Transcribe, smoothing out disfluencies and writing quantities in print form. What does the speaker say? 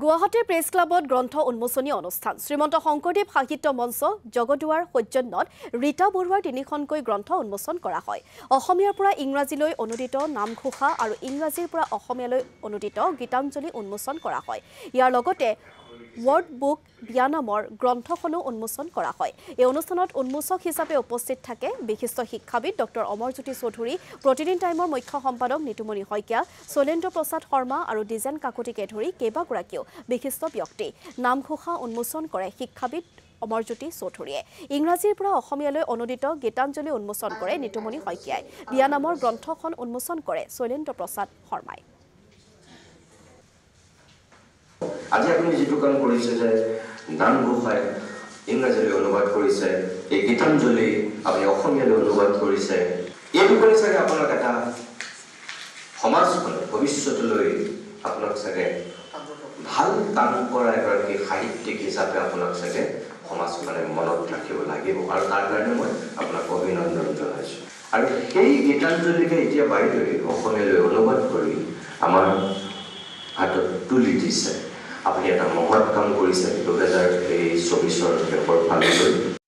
গুৱাহাটীৰ প্ৰেছ ক্লাবত গ্ৰন্থ উন্মোচনী অনুষ্ঠান শ্ৰীমন্ত শংকৰদেৱ সাহিত্য মঞ্চ জগদুৱাৰ সৌজন্যত ৰীতা বৰুৱাৰ তিনিখনকৈ গ্ৰন্থ উন্মোচন কৰা হয়। অসমীয়াৰ পৰা ইংৰাজীলৈ অনুদিত নামঘোষা আৰু ইংৰাজীৰ পৰা অসমীয়ালৈ অনুদিত গীতাঞ্জলি উন্মোচন কৰা হয়। ইয়াৰ লগতে ৱৰ্ড বুক বিয়ানামৰ গ্ৰন্থখনো উন্মোচন কৰা হয়। এই অনুষ্ঠানত উন্মোচক হিচাপে উপস্থিত থাকে বিশিষ্ট শিক্ষাবিদ ডক্টৰ অমৰজ্যোতি চৌধুৰী, প্ৰতিদিন টাইমৰ মুখ্য সম্পাদক নিতুমণি শইকীয়া, শৈলেন্দ্ৰ প্ৰসাদ শৰ্মা আৰু ডিজেন কাকতিকে ধৰি কেইবাগৰাকীও বিশিষ্ট ব্যক্তি। নামঘোষা উন্মোচন কৰে শিক্ষাবিদ অমৰজ্যোতি চৌধুৰীয়ে। ইংৰাজীৰ পৰা অসমীয়ালৈ অনুদিত গীতাঞ্জলি উন্মোচন কৰে নিতুমণি শইকীয়াই। বিয়ানামৰ গ্ৰন্থখন উন্মোচন কৰে শৈলেন্দ্ৰ প্ৰসাদ শৰ্মাই। আজি আপুনি যেটো কাম কৰিছে যে নামঘোষাই ইংৰাজীলৈ অনুবাদ কৰিছে, এই গীতাঞ্জলি আপুনি অসমীয়ালৈ অনুবাদ কৰিছে, এইটো কৰি চাগে আপোনাক এটা সমাজখন ভৱিষ্যতলৈ আপোনাক চাগে ভাল কাম কৰা এগৰাকী সাহিত্যিক হিচাপে আপোনাক চাগে সমাজখনে মনত ৰাখিব লাগিব, আৰু তাৰ কাৰণে মই আপোনাক অভিনন্দন জনাইছোঁ। আৰু সেই গীতাঞ্জলিকে এতিয়া বাইদেৱে অসমীয়ালৈ অনুবাদ কৰি আমাৰ হাতত তুলি দিছে। আপুনি এটা মহৎ কাম কৰিছে 2024 শেষৰ ফাললৈ।